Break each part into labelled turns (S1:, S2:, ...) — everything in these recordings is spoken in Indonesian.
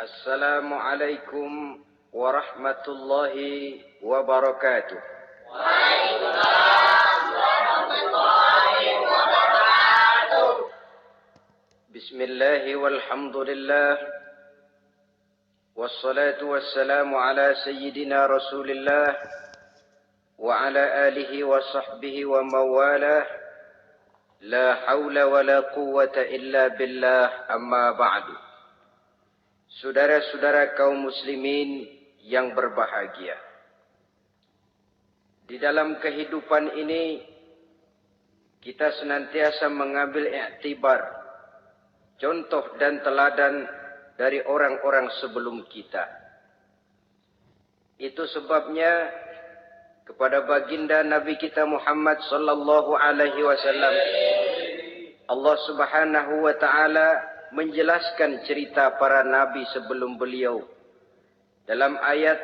S1: Assalamualaikum warahmatullahi wabarakatuh.
S2: Waalaikumsalam warahmatullahi wabarakatuh.
S1: Bismillahi walhamdulillah. Wassalatu wassalamu ala sayyidina Rasulillah wa ala alihi wa sahbihi wa mawalah. La hawla wa la quwwata illa billah, amma ba'du. Saudara-saudara kaum muslimin yang berbahagia, di dalam kehidupan ini kita senantiasa mengambil iktibar, contoh dan teladan dari orang-orang sebelum kita. Itu sebabnya kepada baginda Nabi kita Muhammad sallallahu alaihi wasallam Allah Subhanahu wa taala menjelaskan cerita para nabi sebelum beliau dalam ayat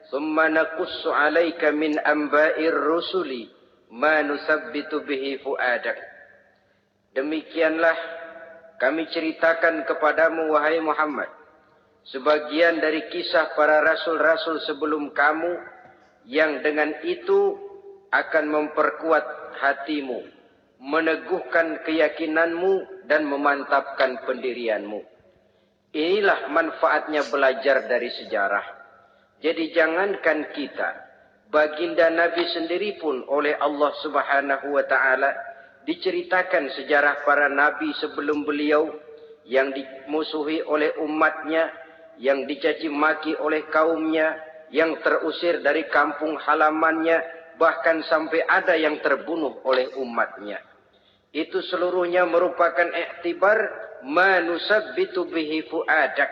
S1: "Tsumma naqussu 'alaika min amba'ir rusuli ma nusabbitu bihi fu'adak." Demikianlah kami ceritakan kepadamu wahai Muhammad sebagian dari kisah para rasul-rasul sebelum kamu yang dengan itu akan memperkuat hatimu, meneguhkan keyakinanmu dan memantapkan pendirianmu. Inilah manfaatnya belajar dari sejarah. Jadi jangankan kita, baginda Nabi sendiri pun oleh Allah Subhanahu wa taala diceritakan sejarah para nabi sebelum beliau yang dimusuhi oleh umatnya, yang dicaci maki oleh kaumnya, yang terusir dari kampung halamannya, bahkan sampai ada yang terbunuh oleh umatnya. Itu seluruhnya merupakan iktibar manusabbitu bihi fu'adak,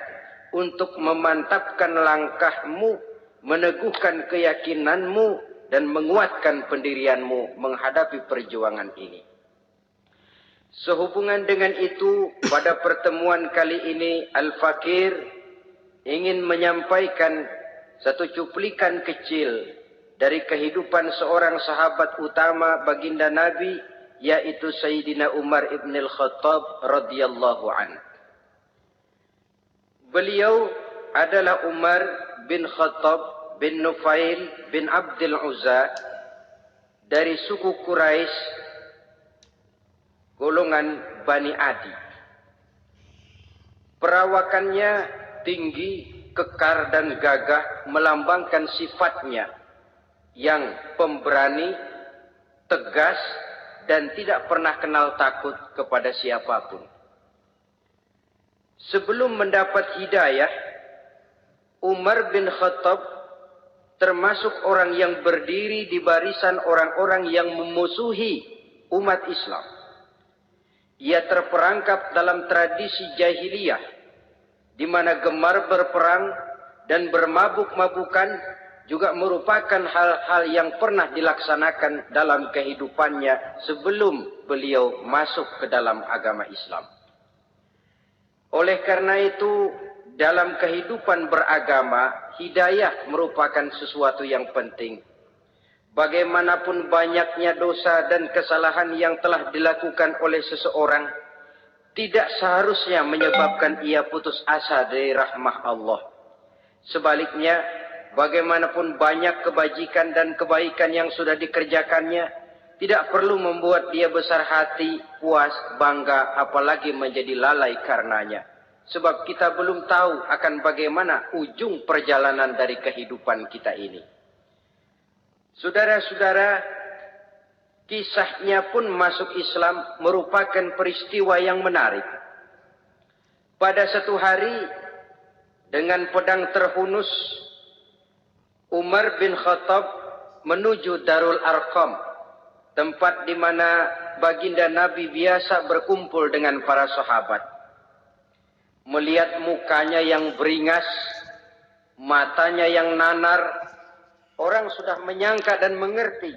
S1: untuk memantapkan langkahmu, meneguhkan keyakinanmu dan menguatkan pendirianmu menghadapi perjuangan ini. Sehubungan dengan itu, pada pertemuan kali ini Al-Fakir ingin menyampaikan satu cuplikan kecil dari kehidupan seorang sahabat utama baginda Nabi, yaitu Sayyidina Umar ibn al-Khattab radhiyallahu anhu. Beliau adalah Umar bin Khattab bin Nufail bin Abdul Uzza dari suku Quraisy, golongan Bani Adi. Perawakannya tinggi, kekar dan gagah, melambangkan sifatnya yang pemberani, tegas, dan tidak pernah kenal takut kepada siapapun. Sebelum mendapat hidayah, Umar bin Khattab termasuk orang yang berdiri di barisan orang-orang yang memusuhi umat Islam. Ia terperangkap dalam tradisi jahiliyah, di mana gemar berperang dan bermabuk-mabukan juga merupakan hal-hal yang pernah dilaksanakan dalam kehidupannya sebelum beliau masuk ke dalam agama Islam. Oleh karena itu, dalam kehidupan beragama, hidayah merupakan sesuatu yang penting. Bagaimanapun banyaknya dosa dan kesalahan yang telah dilakukan oleh seseorang, tidak seharusnya menyebabkan ia putus asa dari rahmah Allah. Sebaliknya, bagaimanapun banyak kebajikan dan kebaikan yang sudah dikerjakannya, tidak perlu membuat dia besar hati, puas, bangga, apalagi menjadi lalai karenanya. Sebab kita belum tahu akan bagaimana ujung perjalanan dari kehidupan kita ini. Saudara-saudara, Kisahnya pun masuk Islam merupakan peristiwa yang menarik. Pada satu hari, dengan pedang terhunus, Umar bin Khattab menuju Darul Arqam, tempat di mana baginda Nabi biasa berkumpul dengan para sahabat. Melihat mukanya yang beringas, matanya yang nanar, orang sudah menyangka dan mengerti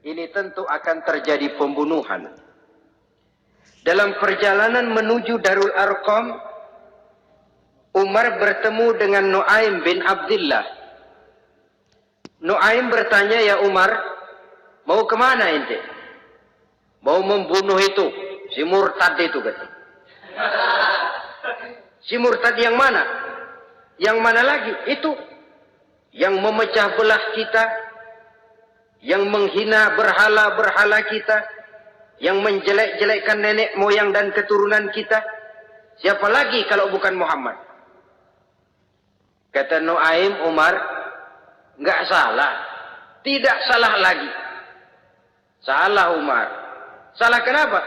S1: ini tentu akan terjadi pembunuhan. Dalam perjalanan menuju Darul Arqam, Umar bertemu dengan Nuaim bin Abdullah. Nuaim bertanya, "Ya Umar, mau kemana ente?" "Mau membunuh itu, si murtad itu," kata. "Si murtad yang mana?" "Yang mana lagi? Itu yang memecah belah kita, yang menghina berhala-berhala kita, yang menjelek-jelekkan nenek moyang dan keturunan kita. Siapa lagi kalau bukan Muhammad?" Kata Nuaim, "Umar, enggak salah. Tidak salah lagi." "Salah Umar." "Salah kenapa?"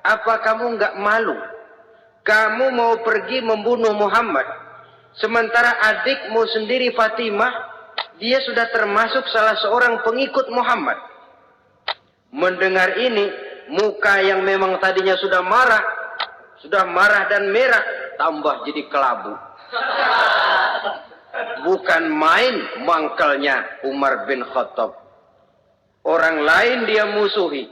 S1: "Apa kamu enggak malu? Kamu mau pergi membunuh Muhammad, sementara adikmu sendiri Fatimah, dia sudah termasuk salah seorang pengikut Muhammad." Mendengar ini, muka yang memang tadinya sudah marah dan merah, tambah jadi kelabu. Bukan main mangkelnya Umar bin Khattab. Orang lain dia musuhi,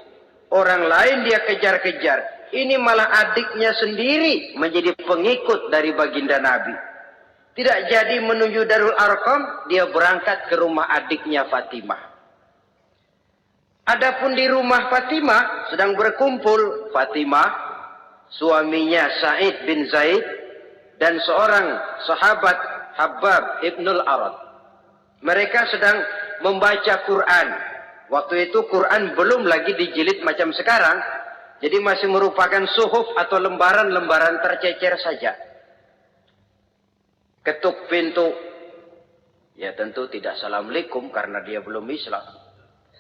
S1: orang lain dia kejar-kejar. Ini malah adiknya sendiri menjadi pengikut dari baginda Nabi. Tidak jadi menuju Darul Arqam, dia berangkat ke rumah adiknya Fatimah. Adapun di rumah Fatimah sedang berkumpul Fatimah, suaminya Sa'id bin Zaid, dan seorang sahabat Habbab ibnul Arad. Mereka sedang membaca Quran. Waktu itu Quran belum lagi dijilid macam sekarang, jadi masih merupakan suhuf atau lembaran-lembaran tercecer saja. Ketuk pintu. Ya tentu tidak assalamualaikum karena dia belum Islam.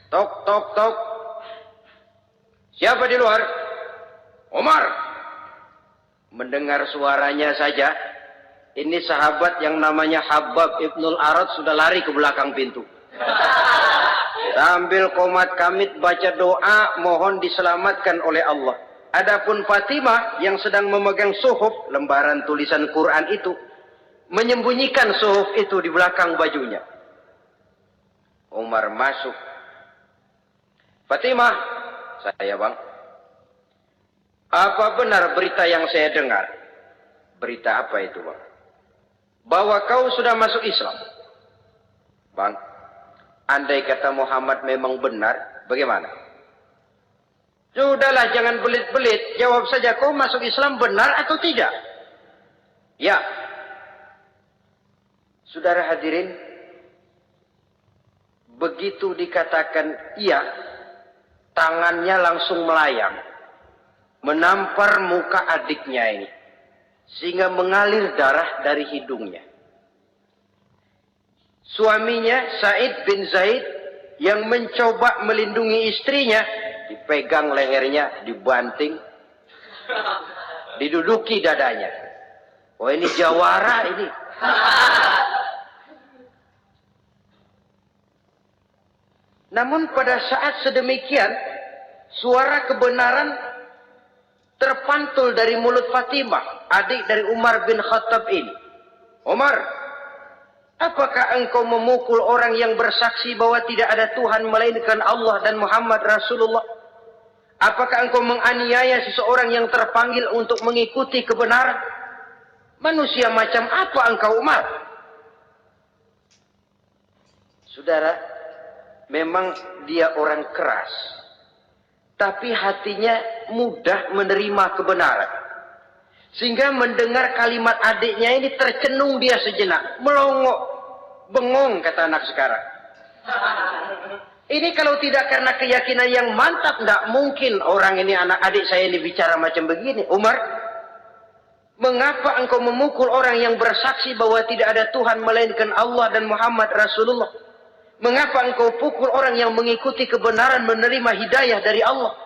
S1: Tok, tok, tok. "Siapa di luar?" "Umar." Mendengar suaranya saja, ini sahabat yang namanya Habbab ibnul Arad sudah lari ke belakang pintu. Sambil komat kamit baca doa mohon diselamatkan oleh Allah. Adapun Fatimah yang sedang memegang suhuf, lembaran tulisan Quran itu, menyembunyikan suhuf itu di belakang bajunya. Umar masuk. "Fatimah." "Saya bang." "Apa benar berita yang saya dengar?" "Berita apa itu bang?" "Bahwa kau sudah masuk Islam." "Bang, andai kata Muhammad memang benar, bagaimana?" "Sudahlah, jangan belit-belit. Jawab saja, kau masuk Islam benar atau tidak?" "Ya." Saudara hadirin, begitu dikatakan iya, tangannya langsung melayang, menampar muka adiknya ini, sehingga mengalir darah dari hidungnya. Suaminya Sa'id bin Zaid yang mencoba melindungi istrinya, dipegang lehernya, dibanting, diduduki dadanya. Oh, ini jawara ini. Namun pada saat sedemikian, suara kebenaran terpantul dari mulut Fatimah, adik dari Umar bin Khattab ini. "Umar, apakah engkau memukul orang yang bersaksi bahwa tidak ada Tuhan melainkan Allah dan Muhammad Rasulullah? Apakah engkau menganiaya seseorang yang terpanggil untuk mengikuti kebenaran? Manusia macam apa engkau, Umar?" Saudara, memang dia orang keras, tapi hatinya mudah menerima kebenaran. Sehingga mendengar kalimat adiknya ini tercenung dia sejenak, melongo, bengong kata anak sekarang. Ini kalau tidak karena keyakinan yang mantap, tidak mungkin orang ini, anak adik saya ini bicara macam begini. "Umar, mengapa engkau memukul orang yang bersaksi bahwa tidak ada Tuhan melainkan Allah dan Muhammad Rasulullah? Mengapa engkau pukul orang yang mengikuti kebenaran menerima hidayah dari Allah?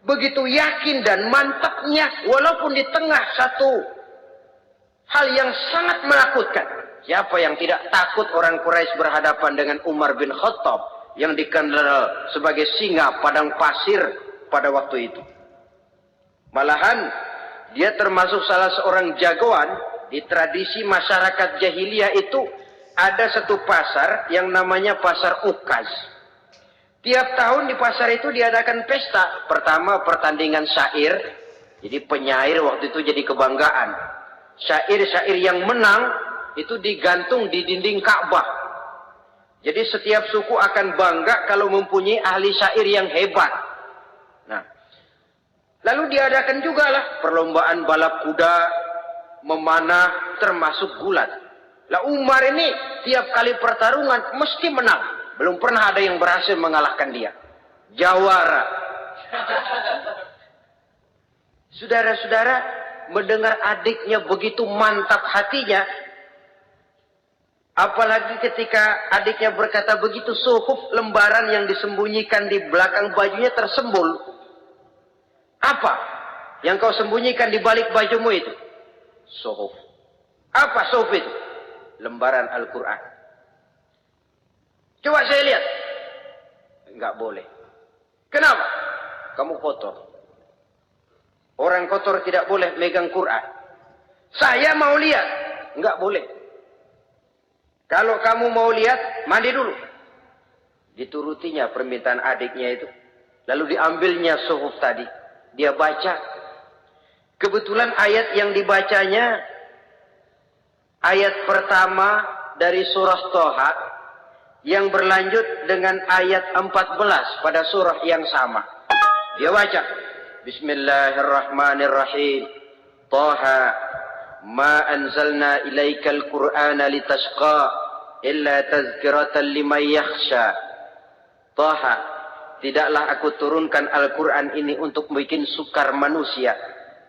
S1: Begitu yakin dan mantapnya walaupun di tengah satu hal yang sangat menakutkan. Siapa yang tidak takut orang Quraisy berhadapan dengan Umar bin Khattab yang dikenal sebagai singa padang pasir pada waktu itu. Malahan dia termasuk salah seorang jagoan di tradisi masyarakat jahiliyah itu. Ada satu pasar yang namanya pasar Ukaz. Tiap tahun di pasar itu diadakan pesta. Pertama pertandingan syair. Jadi penyair waktu itu jadi kebanggaan. Syair-syair yang menang itu digantung di dinding Ka'bah. Jadi setiap suku akan bangga kalau mempunyai ahli syair yang hebat. Nah, lalu diadakan juga lah perlombaan balap kuda, memanah, termasuk gulat. Lah Umar ini tiap kali pertarungan mesti menang. Belum pernah ada yang berhasil mengalahkan dia. Jawara. Saudara-saudara, mendengar adiknya begitu mantap hatinya. Apalagi ketika adiknya berkata begitu, suhuf lembaran yang disembunyikan di belakang bajunya tersembul. Apa yang kau sembunyikan di balik bajumu itu? Suhuf. Apa suhuf itu? Lembaran Al-Quran. Coba saya lihat. Enggak boleh. Kenapa? Kamu kotor. Orang kotor tidak boleh megang Quran. Saya mau lihat. Enggak boleh. Kalau kamu mau lihat, mandi dulu. Diturutinya permintaan adiknya itu. Lalu diambilnya suhuf tadi. Dia baca. Kebetulan ayat yang dibacanya ayat pertama dari surah Toha yang berlanjut dengan ayat 14 pada surah yang sama. Dia baca, Bismillahirrahmanirrahim. Toha, ma anzalna ilaikal Qur'ana litashqa illa tazkiratan liman yakhsha. Toha, tidaklah aku turunkan Al-Quran ini untuk bikin sukar manusia,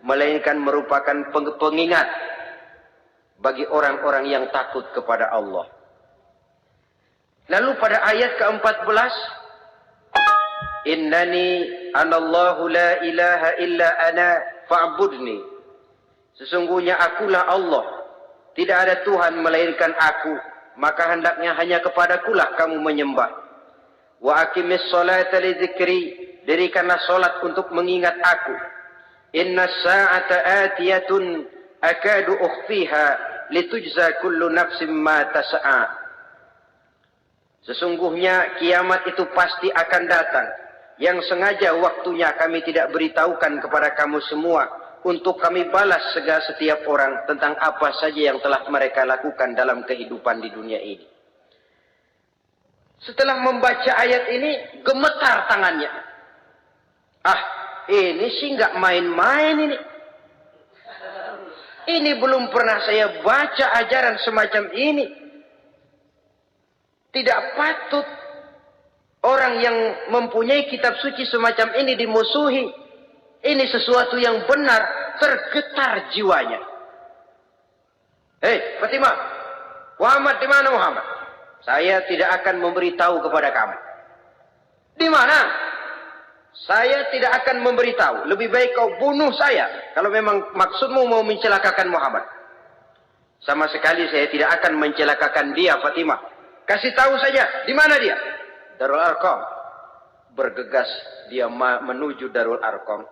S1: melainkan merupakan pengingat bagi orang-orang yang takut kepada Allah. Lalu pada ayat ke-14, Innani anallahu la ilaha illa ana fa'budni. Sesungguhnya akulah Allah, tidak ada Tuhan melainkan aku, maka hendaknya hanya kepadakulah kamu menyembah. Wa aqimis sholata li dzikri, dirikanlah salat untuk mengingat aku. Inna sa'ata atiyatun akadu ukhfiha litujza kullu nafsim ma tas'a. Sesungguhnya kiamat itu pasti akan datang, yang sengaja waktunya kami tidak beritahukan kepada kamu semua, untuk kami balas segala setiap orang tentang apa saja yang telah mereka lakukan dalam kehidupan di dunia ini. Setelah membaca ayat ini, gemetar tangannya. Ah, ini sih nggak main-main ini. Ini belum pernah saya baca ajaran semacam ini. Tidak patut orang yang mempunyai kitab suci semacam ini dimusuhi. Ini sesuatu yang benar, tergetar jiwanya. Hei, Fatimah, Muhammad di mana Muhammad? Saya tidak akan memberitahu kepada kamu. Di mana? Saya tidak akan memberitahu. Lebih baik kau bunuh saya. Kalau memang maksudmu mau mencelakakan Muhammad. Sama sekali saya tidak akan mencelakakan dia, Fatimah. Kasih tahu saja, di mana dia? Darul Arqam. Bergegas dia menuju Darul Arqam.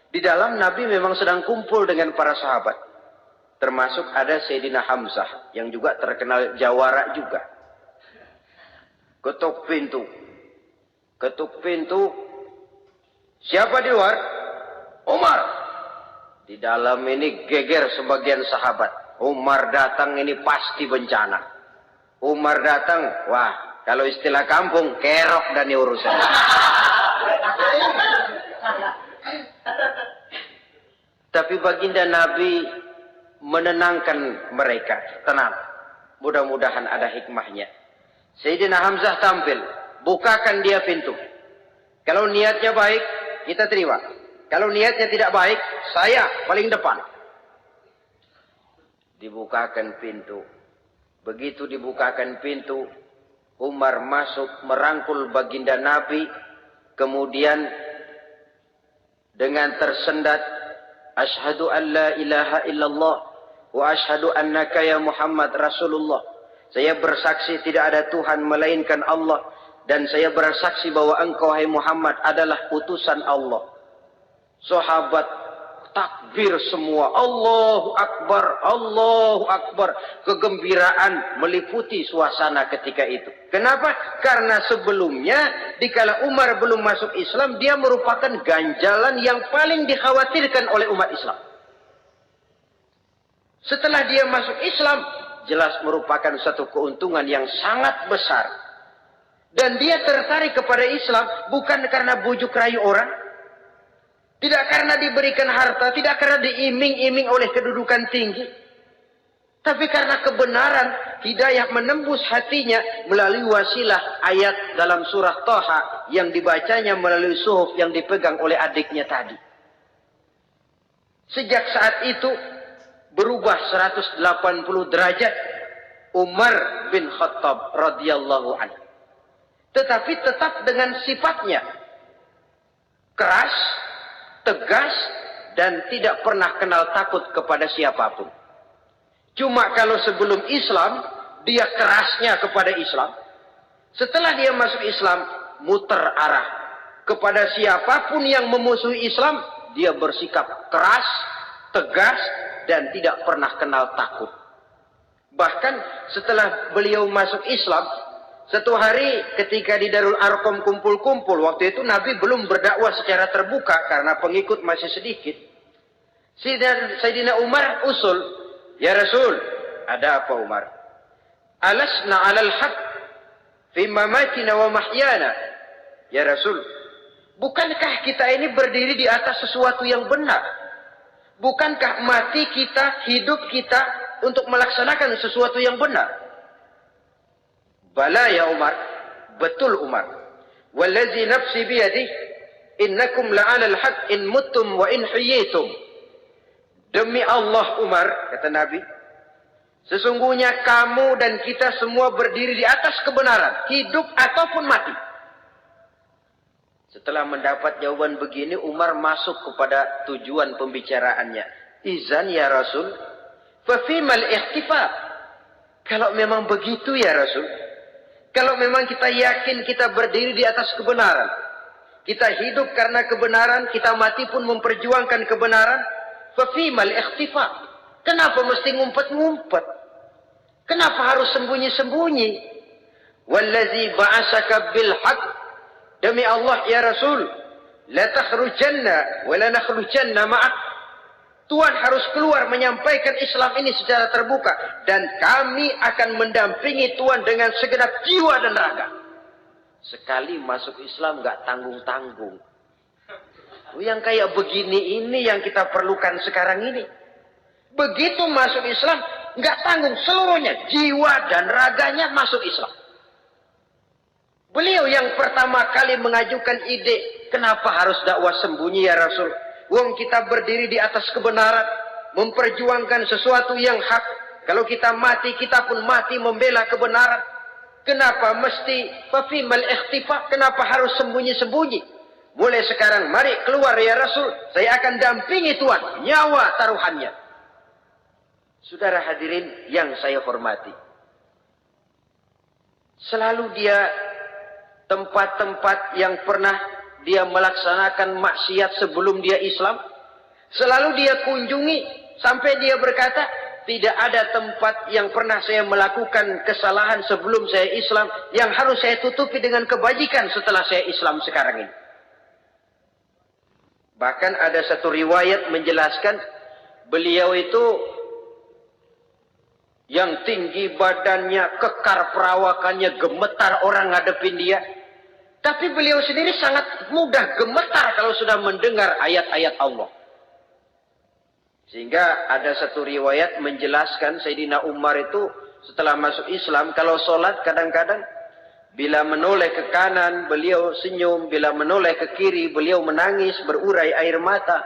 S1: Di dalam Nabi memang sedang kumpul dengan para sahabat. Termasuk ada Sayyidina Hamzah. Yang juga terkenal jawara juga. Ketuk pintu. Ketuk pintu. Siapa di luar? Umar. Di dalam ini geger sebagian sahabat. Umar datang ini pasti bencana. Umar datang, wah, kalau istilah kampung, kerok dan urusan. Tapi baginda Nabi menenangkan mereka. Tenang. Mudah-mudahan ada hikmahnya. Sayyidina Hamzah tampil. Bukakan dia pintu. Kalau niatnya baik, kita terima. Kalau niatnya tidak baik, saya paling depan. Dibukakan pintu. Begitu dibukakan pintu, Umar masuk merangkul baginda Nabi, kemudian dengan tersendat, asyhadu an la ilaha illallah wa asyhadu annaka ya Muhammad Rasulullah. Saya bersaksi tidak ada Tuhan melainkan Allah, dan saya bersaksi bahwa engkau hai Muhammad adalah utusan Allah. Sahabat takbir semua, Allahu Akbar, Allahu Akbar. Kegembiraan meliputi suasana ketika itu. Kenapa? Karena sebelumnya, dikala Umar belum masuk Islam, dia merupakan ganjalan yang paling dikhawatirkan oleh umat Islam. Setelah dia masuk Islam, jelas merupakan satu keuntungan yang sangat besar. Dan dia tertarik kepada Islam bukan karena bujuk rayu orang, tidak karena diberikan harta, tidak karena diiming-iming oleh kedudukan tinggi, tapi karena kebenaran, hidayah menembus hatinya melalui wasilah ayat dalam surah Thaha yang dibacanya melalui suhuf yang dipegang oleh adiknya tadi. Sejak saat itu berubah 180 derajat Umar bin Khattab radhiyallahu anhu. Tetapi tetap dengan sifatnya keras, tegas, dan tidak pernah kenal takut kepada siapapun. Cuma kalau sebelum Islam, dia kerasnya kepada Islam. Setelah dia masuk Islam, muter arah. Kepada siapapun yang memusuhi Islam, dia bersikap keras, tegas, dan tidak pernah kenal takut. Bahkan setelah beliau masuk Islam, satu hari ketika di Darul Arqam kumpul-kumpul, waktu itu Nabi belum berdakwah secara terbuka karena pengikut masih sedikit. Sayyidina Umar usul, ya Rasul, ada apa Umar? Alasna alal haq fi mamatina wa mahyana. Ya Rasul, bukankah kita ini berdiri di atas sesuatu yang benar? Bukankah mati kita, hidup kita untuk melaksanakan sesuatu yang benar? Bala ya Umar, betul Umar. Wallazi nafsi biyadih, innakum la'ala al-haq in muttum wa in huyyitum. Demi Allah Umar, kata Nabi, sesungguhnya kamu dan kita semua berdiri di atas kebenaran, hidup ataupun mati. Setelah mendapat jawaban begini, Umar masuk kepada tujuan pembicaraannya. Izan ya Rasul, fafimal ikhtifa. Kalau memang begitu ya Rasul, kalau memang kita yakin kita berdiri di atas kebenaran, kita hidup karena kebenaran, kita mati pun memperjuangkan kebenaran, fafimal ikhtifa. Kenapa mesti ngumpet-ngumpet? Kenapa harus sembunyi-sembunyi? Wallazi ba'asaka bil haqq, demi Allah ya Rasul, la takhrujanna wa la nakhrujanna ma'ak. Tuhan harus keluar menyampaikan Islam ini secara terbuka, dan kami akan mendampingi Tuhan dengan segenap jiwa dan raga. Sekali masuk Islam gak tanggung-tanggung. Yang kayak begini ini yang kita perlukan sekarang ini. Begitu masuk Islam gak tanggung seluruhnya, jiwa dan raganya masuk Islam. Beliau yang pertama kali mengajukan ide, kenapa harus dakwah sembunyi ya Rasul? Wong kita berdiri di atas kebenaran, memperjuangkan sesuatu yang hak. Kalau kita mati, kita pun mati membela kebenaran. Kenapa mesti fafimal ikhtifa? Kenapa harus sembunyi-sembunyi? Mulai sekarang, mari keluar ya Rasul. Saya akan dampingi Tuhan, nyawa taruhannya. Saudara hadirin yang saya hormati, selalu dia tempat-tempat yang pernah dia melaksanakan maksiat sebelum dia Islam, selalu dia kunjungi sampai dia berkata, tidak ada tempat yang pernah saya melakukan kesalahan sebelum saya Islam yang harus saya tutupi dengan kebajikan setelah saya Islam sekarang ini. Bahkan ada satu riwayat menjelaskan beliau itu yang tinggi badannya, kekar perawakannya, gemetar orang ngadepin dia. Tapi beliau sendiri sangat mudah gemetar kalau sudah mendengar ayat-ayat Allah. Sehingga ada satu riwayat menjelaskan Sayyidina Umar itu setelah masuk Islam, kalau sholat kadang-kadang bila menoleh ke kanan beliau senyum, bila menoleh ke kiri beliau menangis berurai air mata.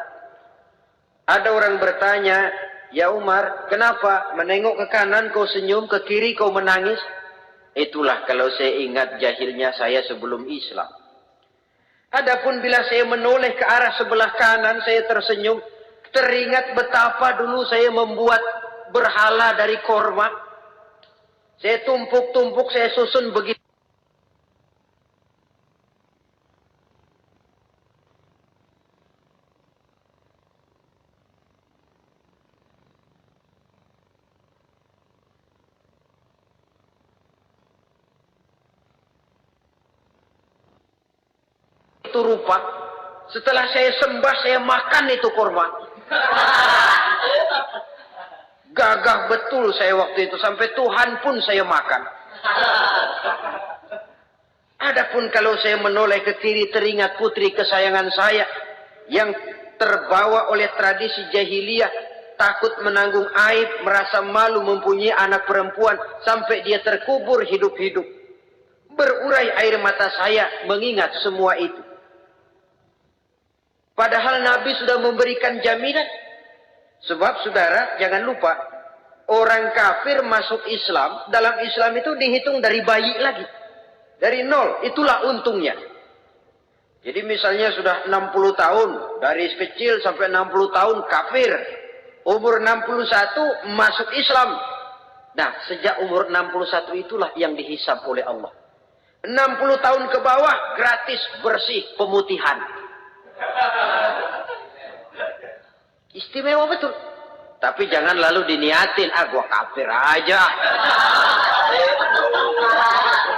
S1: Ada orang bertanya, ya Umar, kenapa menengok ke kanan kau senyum, ke kiri kau menangis? Itulah kalau saya ingat jahilnya saya sebelum Islam. Adapun bila saya menoleh ke arah sebelah kanan, saya tersenyum. Teringat betapa dulu saya membuat berhala dari korma. Saya tumpuk-tumpuk, saya susun begitu. Itu rupa. Setelah saya sembah, saya makan itu korma. Gagah betul saya waktu itu. Sampai Tuhan pun saya makan. Adapun kalau saya menoleh ke kiri, teringat putri kesayangan saya yang terbawa oleh tradisi jahiliyah, takut menanggung aib, merasa malu mempunyai anak perempuan, sampai dia terkubur hidup-hidup. Berurai air mata saya mengingat semua itu. Padahal Nabi sudah memberikan jaminan. Sebab saudara, jangan lupa, orang kafir masuk Islam, dalam Islam itu dihitung dari bayi lagi. Dari nol, itulah untungnya. Jadi misalnya sudah 60 tahun, dari kecil sampai 60 tahun kafir. Umur 61 masuk Islam. Nah, sejak umur 61 itulah yang dihisab oleh Allah. 60 tahun ke bawah, gratis, bersih, pemutihan. Istimewa betul. Tapi jangan lalu diniatin, gua kafir aja.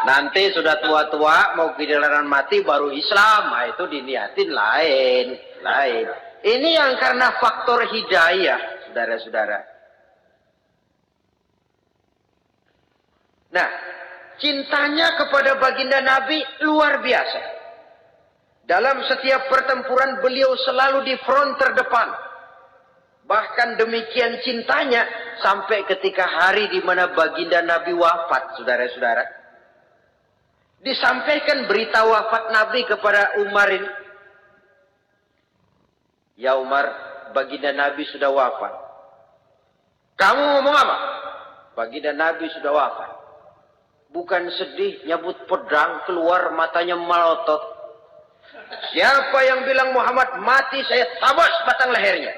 S1: Nanti sudah tua-tua mau giliran mati baru Islam. Nah, itu diniatin lain. Ini yang karena faktor hidayah, saudara-saudara. Nah, cintanya kepada baginda Nabi luar biasa. Dalam setiap pertempuran beliau selalu di front terdepan. Bahkan demikian cintanya sampai ketika hari di mana baginda Nabi wafat, saudara-saudara. Disampaikan berita wafat Nabi kepada Umar ini. Ya Umar, baginda Nabi sudah wafat. Kamu ngomong apa? Baginda Nabi sudah wafat. Bukan sedih, nyabut pedang, keluar matanya melotot. Siapa yang bilang Muhammad mati, saya tabas batang lehernya.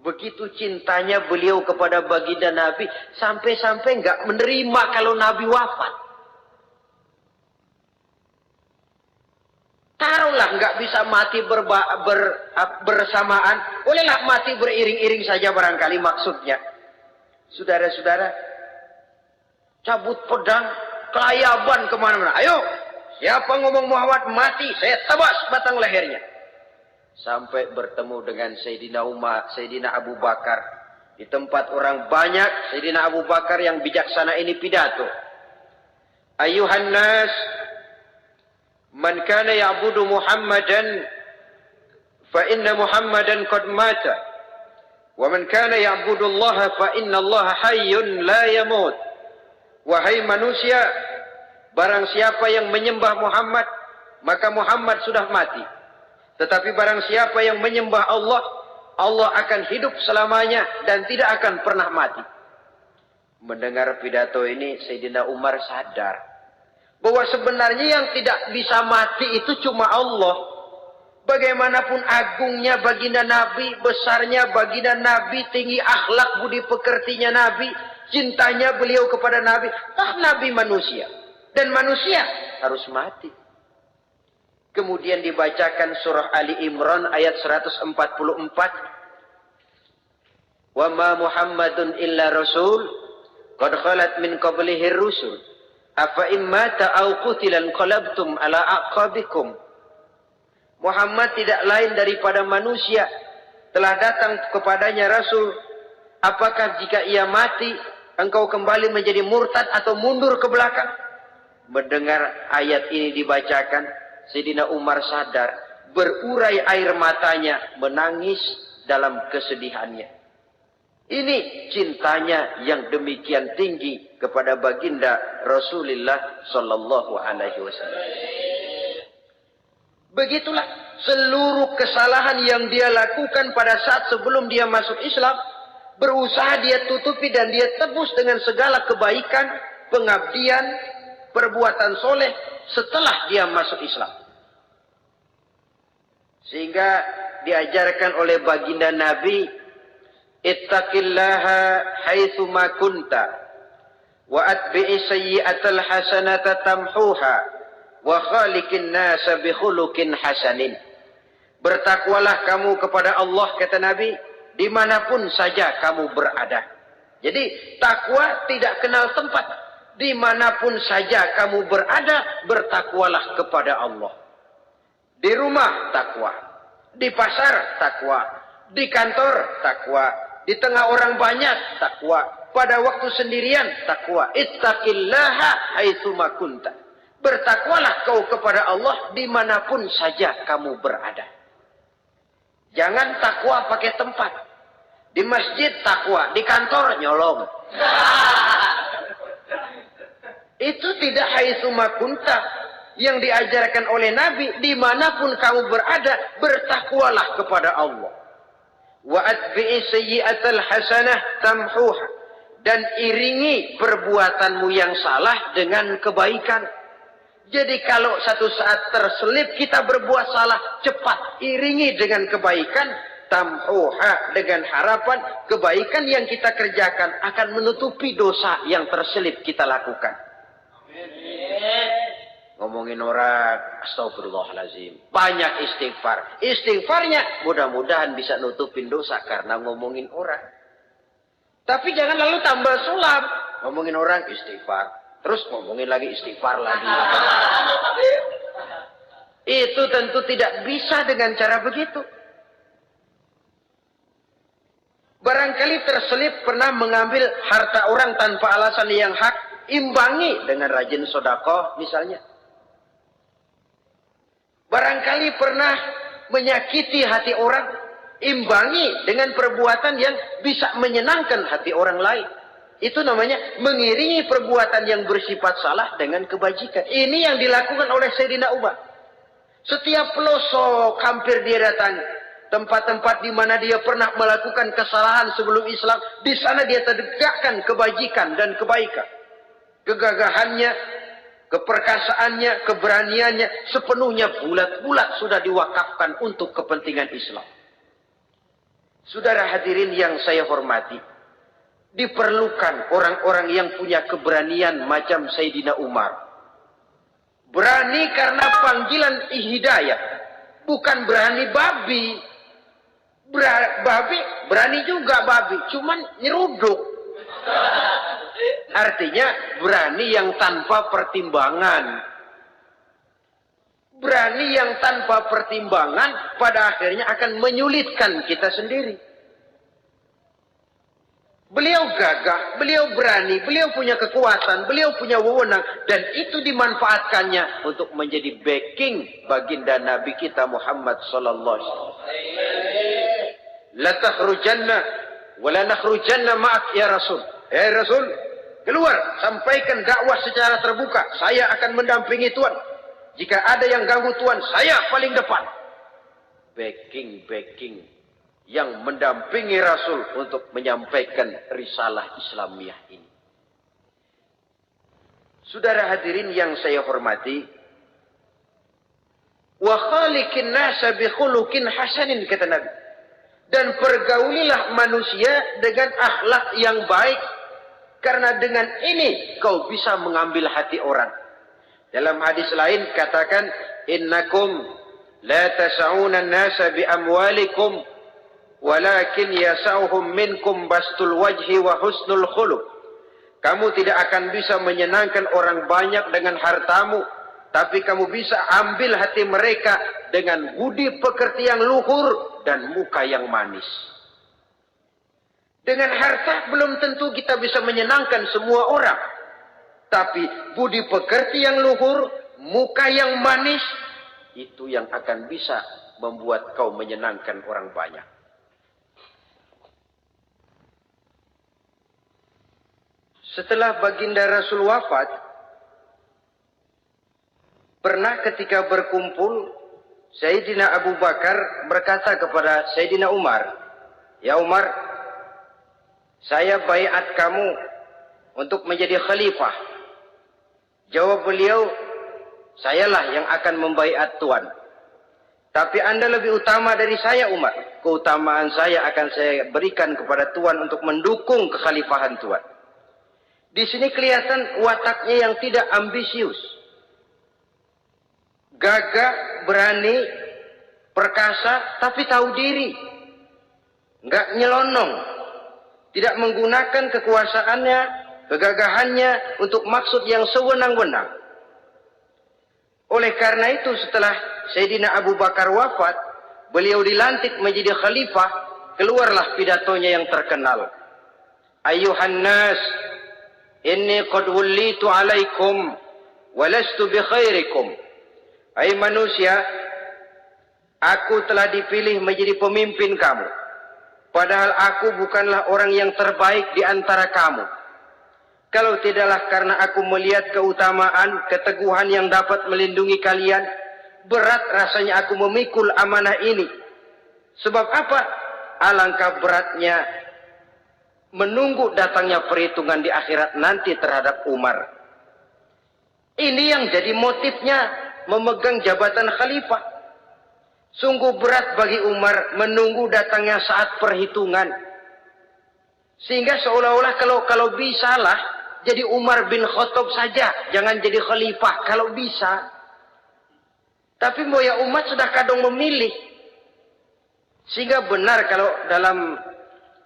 S1: Begitu cintanya beliau kepada baginda Nabi, sampai-sampai nggak menerima kalau Nabi wafat. Taruhlah nggak bisa mati bersamaan, bolehlah mati beriring-iring saja barangkali maksudnya. Saudara-saudara, cabut pedang, kelayaban kemana-mana. Ayo, siapa ngomong Muhammad mati, saya tabas batang lehernya. Sampai bertemu dengan Sayyidina Umar, Sayyidina Abu Bakar. Di tempat orang banyak, Sayyidina Abu Bakar yang bijaksana ini pidato. Ayuhan nas, man kana ya'budu Muhammadan, fa inna Muhammadan qad mata. Wa man kana ya'budu Allah, fa inna Allah hayyun la yamut. Wahai manusia, barang siapa yang menyembah Muhammad, maka Muhammad sudah mati. Tetapi barang siapa yang menyembah Allah, Allah akan hidup selamanya dan tidak akan pernah mati. Mendengar pidato ini, Sayyidina Umar sadar bahwa sebenarnya yang tidak bisa mati itu cuma Allah. Bagaimanapun agungnya baginda Nabi, besarnya baginda Nabi, tinggi akhlak budi pekertinya Nabi, cintanya beliau kepada Nabi, Nabi manusia. Dan manusia harus mati. Kemudian dibacakan surah Ali Imran ayat 144. Wa ma Muhammadun illa rasul qad khalat min qablihi rusul afa imma ta'au qutilan qalabtum ala aqabikum. Muhammad tidak lain daripada manusia, telah datang kepadanya rasul. Apakah jika ia mati engkau kembali menjadi murtad atau mundur ke belakang? Mendengar ayat ini dibacakan, Sayyidina Umar sadar, berurai air matanya, menangis dalam kesedihannya. Ini cintanya yang demikian tinggi kepada baginda Rasulullah sallallahu alaihi wasallam. Begitulah seluruh kesalahan yang dia lakukan pada saat sebelum dia masuk Islam, berusaha dia tutupi dan dia tebus dengan segala kebaikan, pengabdian, perbuatan soleh setelah dia masuk Islam. Sehingga diajarkan oleh baginda Nabi, ittaqillaha haitsu ma kunta wa atbi'i sayyi'atal hasanata tamhuha wa khaliqin nasa bi khuluqin hasanin. Bertakwalah kamu kepada Allah, kata Nabi, dimanapun saja kamu berada. Jadi takwa tidak kenal tempat. Dimanapun saja kamu berada, bertakwalah kepada Allah. Di rumah takwa, di pasar takwa, di kantor takwa, di tengah orang banyak takwa, pada waktu sendirian takwa. Ittaqillaha haitsu ma kunta. Bertakwalah kau kepada Allah dimanapun saja kamu berada. Jangan takwa pakai tempat. Di masjid takwa, di kantor nyolong. Itu tidak haitsu ma kunta. Yang diajarkan oleh Nabi, dimanapun kamu berada, bertakwalah kepada Allah. Wa atbi'i sayyi'atal hasanah tamhuha. Dan iringi perbuatanmu yang salah dengan kebaikan. Jadi kalau satu saat terselip kita berbuat salah, cepat iringi dengan kebaikan, tamhuha, dengan harapan kebaikan yang kita kerjakan akan menutupi dosa yang terselip kita lakukan. Ngomongin orang, astagfirullahalazim, banyak istighfar. Istighfarnya mudah-mudahan bisa nutupin dosa karena ngomongin orang. Tapi jangan lalu tambah sulam, ngomongin orang istighfar, terus ngomongin lagi istighfar lagi. Itu tentu tidak bisa dengan cara begitu. Barangkali terselip pernah mengambil harta orang tanpa alasan yang hak, imbangi dengan rajin sedekah misalnya. Barangkali pernah menyakiti hati orang, imbangi dengan perbuatan yang bisa menyenangkan hati orang lain. Itu namanya mengiringi perbuatan yang bersifat salah dengan kebajikan. Ini yang dilakukan oleh Sayyidina Umar. Setiap pelosok hampir dia datangi. Tempat-tempat di mana dia pernah melakukan kesalahan sebelum Islam, di sana dia tegakkan kebajikan dan kebaikan. Kegagahannya, keperkasaannya, keberaniannya sepenuhnya bulat-bulat sudah diwakafkan untuk kepentingan Islam. Saudara hadirin yang saya hormati, diperlukan orang-orang yang punya keberanian macam Sayyidina Umar. Berani karena panggilan hidayah, bukan berani babi. Babi berani juga babi, cuman nyeruduk. Artinya berani yang tanpa pertimbangan. Berani yang tanpa pertimbangan pada akhirnya akan menyulitkan kita sendiri. Beliau gagah, beliau berani, beliau punya kekuatan, beliau punya wewenang, dan itu dimanfaatkannya untuk menjadi backing baginda Nabi kita Muhammad sallallahu alaihi wasallam. La takhrujanna wa la nakhrujanna ma'ak ya Rasul. Ya Rasul, keluar, sampaikan dakwah secara terbuka. Saya akan mendampingi Tuhan. Jika ada yang ganggu Tuhan, saya paling depan. Backing yang mendampingi Rasul untuk menyampaikan risalah Islamiyah ini. Saudara hadirin yang saya hormati, wa khaliqin nasa bi khuluqin hasanin, kata Nabi. Dan pergaulilah manusia dengan akhlak yang baik, karena dengan ini kau bisa mengambil hati orang. Dalam hadis lain katakan, innakum la tas'una an-nasa bi amwalikum walakin yas'uhum minkum bastul wajhi wa husnul khuluq. Kamu tidak akan bisa menyenangkan orang banyak dengan hartamu, tapi kamu bisa ambil hati mereka dengan budi pekerti yang luhur dan muka yang manis. Dengan harta belum tentu kita bisa menyenangkan semua orang. Tapi budi pekerti yang luhur, muka yang manis, itu yang akan bisa membuat kau menyenangkan orang banyak. Setelah baginda Rasul wafat, pernah ketika berkumpul, Sayyidina Abu Bakar berkata kepada Sayyidina Umar, "Ya Umar, saya baiat kamu untuk menjadi khalifah Jawab beliau, sayalah yang akan membaiat Tuan. Tapi Anda lebih utama dari saya, Umar. Keutamaan saya akan saya berikan kepada Tuan untuk mendukung kekhalifahan Tuan. Di sini kelihatan wataknya yang tidak ambisius. Gagah, berani, perkasa, tapi tahu diri. Enggak nyelonong. Tidak menggunakan kekuasaannya, kegagahannya untuk maksud yang sewenang-wenang. Oleh karena itu setelah Sayyidina Abu Bakar wafat, beliau dilantik menjadi khalifah, keluarlah pidatonya yang terkenal. Ayuhan nas, inni qad wullitu alaikum walastu bi khairikum. Hai manusia, aku telah dipilih menjadi pemimpin kamu. Padahal aku bukanlah orang yang terbaik di antara kamu. Kalau tidaklah karena aku melihat keutamaan, keteguhan yang dapat melindungi kalian, berat rasanya aku memikul amanah ini. Sebab apa? Alangkah beratnya menunggu datangnya perhitungan di akhirat nanti terhadap Umar. Ini yang jadi motifnya memegang jabatan khalifah. Sungguh berat bagi Umar menunggu datangnya saat perhitungan. Sehingga seolah-olah kalau bisalah jadi Umar bin Khattab saja, jangan jadi khalifah kalau bisa. Tapi moya umat sudah kadang memilih. Sehingga benar kalau dalam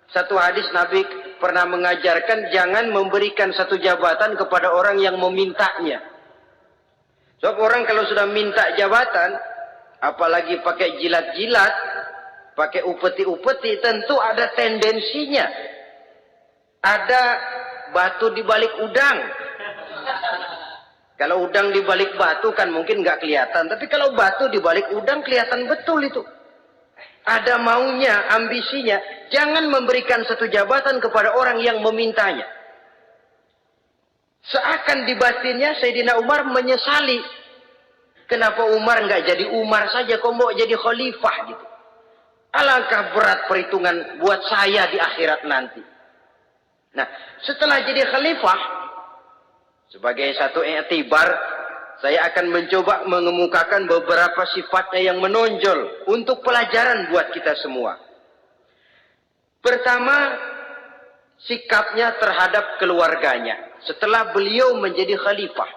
S1: satu hadis Nabi pernah mengajarkan jangan memberikan satu jabatan kepada orang yang memintanya. Sebab orang kalau sudah minta jabatan, apalagi pakai jilat-jilat, pakai upeti-upeti, tentu ada tendensinya. Ada batu di balik udang. Kalau udang di balik batu kan mungkin nggak kelihatan, tapi kalau batu di balik udang kelihatan betul itu. Ada maunya, ambisinya. Jangan memberikan satu jabatan kepada orang yang memintanya. Seakan di batinnya Sayyidina Umar menyesali. Kenapa Umar nggak jadi Umar saja, kok mau jadi khalifah gitu. Alangkah berat perhitungan buat saya di akhirat nanti. Nah, setelah jadi khalifah, sebagai satu i'tibar, saya akan mencoba mengemukakan beberapa sifatnya yang menonjol untuk pelajaran buat kita semua. Pertama, sikapnya terhadap keluarganya setelah beliau menjadi khalifah.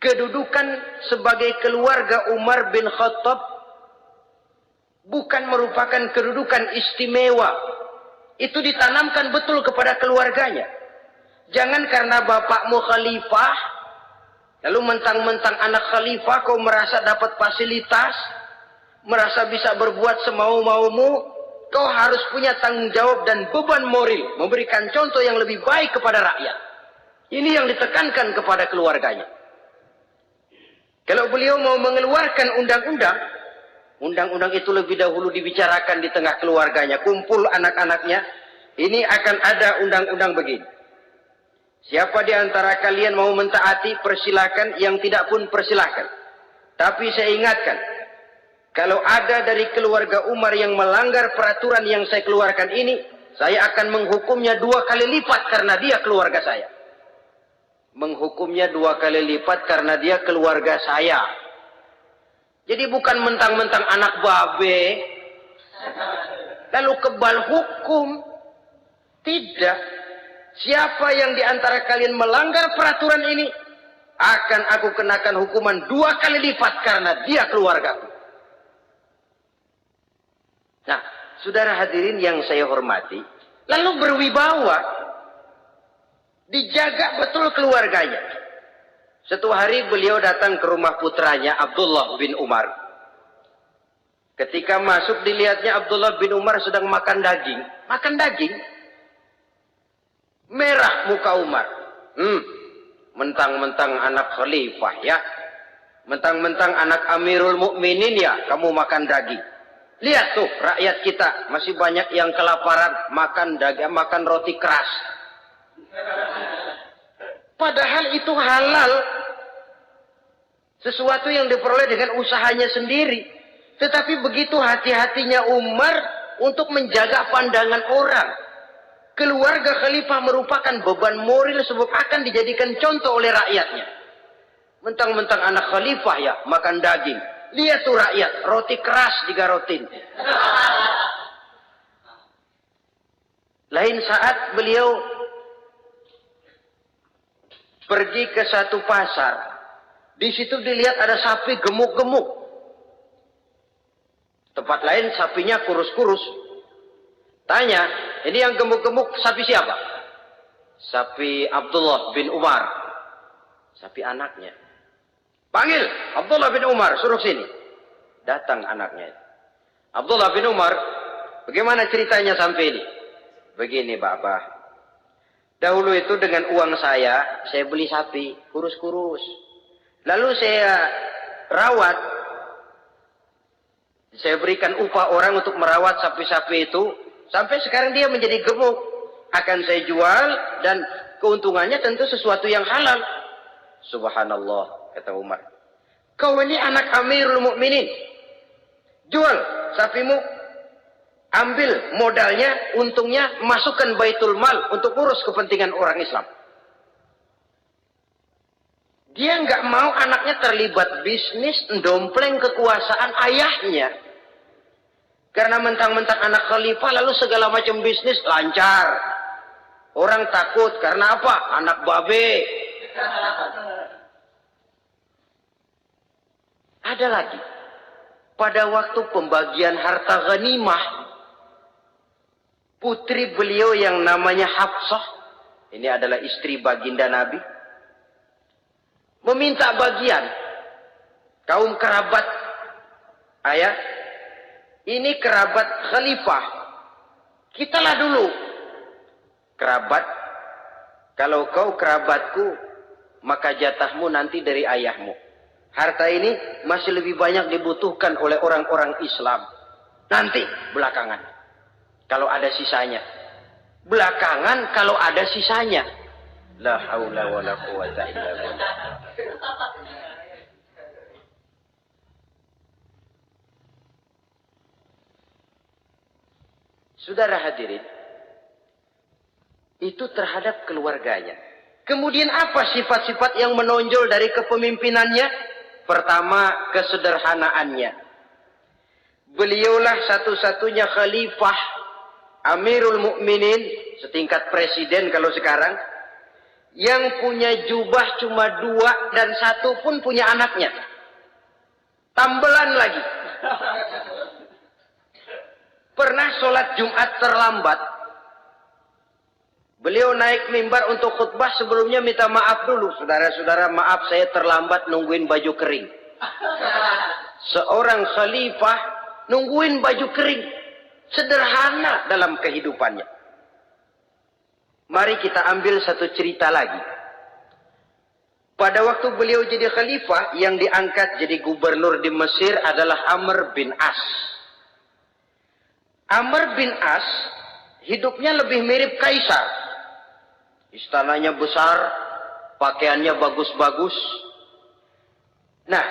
S1: Kedudukan sebagai keluarga Umar bin Khattab bukan merupakan kedudukan istimewa. Itu ditanamkan betul kepada keluarganya. Jangan karena bapakmu khalifah, lalu mentang-mentang anak khalifah kau merasa dapat fasilitas, merasa bisa berbuat semau-maumu, kau harus punya tanggung jawab dan beban moral, memberikan contoh yang lebih baik kepada rakyat. Ini yang ditekankan kepada keluarganya. Kalau beliau mau mengeluarkan undang-undang, undang-undang itu lebih dahulu dibicarakan di tengah keluarganya, kumpul anak-anaknya, ini akan ada undang-undang begini. Siapa di antara kalian mau mentaati, persilakan, yang tidak pun persilakan. Tapi saya ingatkan, kalau ada dari keluarga Umar yang melanggar peraturan yang saya keluarkan ini, saya akan menghukumnya 2 kali lipat karena dia keluarga saya. Menghukumnya 2 kali lipat karena dia keluarga saya. Jadi bukan mentang-mentang anak babe, lalu kebal hukum. Tidak. Siapa yang di antara kalian melanggar peraturan ini, akan aku kenakan hukuman 2 kali lipat karena dia keluargaku. Nah, saudara hadirin yang saya hormati, lalu berwibawa. Dijaga betul keluarganya. Suatu hari beliau datang ke rumah putranya Abdullah bin Umar. Ketika masuk dilihatnya Abdullah bin Umar sedang makan daging. Makan daging. Merah muka Umar. Mentang-mentang anak khalifah ya. Mentang-mentang anak Amirul Mukminin ya, kamu makan daging. Lihat tuh rakyat kita masih banyak yang kelaparan, makan daging, makan roti keras. Padahal itu halal. Sesuatu yang diperoleh dengan usahanya sendiri. Tetapi begitu hati-hatinya Umar untuk menjaga pandangan orang. Keluarga khalifah merupakan beban moral sebab akan dijadikan contoh oleh rakyatnya. Mentang-mentang anak khalifah ya makan daging. Lihat tuh rakyat, roti keras digarotin. Lain saat beliau pergi ke satu pasar. Di situ dilihat ada sapi gemuk-gemuk. Tempat lain sapinya kurus-kurus. Tanya, ini yang gemuk-gemuk sapi siapa? Sapi Abdullah bin Umar. Sapi anaknya. Panggil Abdullah bin Umar, suruh sini. Datang anaknya. Abdullah bin Umar, bagaimana ceritanya sampai ini? Begini Bapak. Dahulu itu dengan uang saya beli sapi, kurus-kurus. Lalu saya rawat. Saya berikan upah orang untuk merawat sapi-sapi itu. Sampai sekarang dia menjadi gemuk. Akan saya jual dan keuntungannya tentu sesuatu yang halal. Subhanallah, kata Umar. Kau ini anak Amirul Mukminin. Jual sapimu. Ambil modalnya, untungnya, masukkan baitul mal untuk urus kepentingan orang Islam. Dia nggak mau anaknya terlibat bisnis, ndompleng kekuasaan ayahnya. Karena mentang-mentang anak khalifah lalu segala macam bisnis lancar. Orang takut karena apa? Anak babe. Ada lagi. Pada waktu pembagian harta ghanimah, putri beliau yang namanya Hafsah, ini adalah istri baginda Nabi, meminta bagian. Kaum kerabat ayah, ini kerabat khalifah. Kitalah dulu kerabat. Kalau kau kerabatku, maka jatahmu nanti dari ayahmu. Harta ini masih lebih banyak dibutuhkan oleh orang-orang Islam. Nanti belakangan, kalau ada sisanya. Belakangan kalau ada sisanya. La haula wala quwata illa billah. Saudara hadirin, itu terhadap keluarganya. Kemudian apa sifat-sifat yang menonjol dari kepemimpinannya? Pertama, kesederhanaannya. Beliaulah satu-satunya khalifah, Amirul Mukminin, setingkat presiden kalau sekarang, yang punya jubah cuma 2 dan 1 pun punya anaknya. Tambelan lagi. Pernah sholat Jumat terlambat. Beliau naik mimbar untuk khutbah, sebelumnya minta maaf dulu. Saudara-saudara, maaf saya terlambat nungguin baju kering. Seorang khalifah nungguin baju kering. Sederhana dalam kehidupannya. Mari kita ambil satu cerita lagi. Pada waktu beliau jadi khalifah, yang diangkat jadi gubernur di Mesir adalah Amr bin As. Amr bin As hidupnya lebih mirip kaisar. Istananya besar, pakaiannya bagus-bagus. Nah,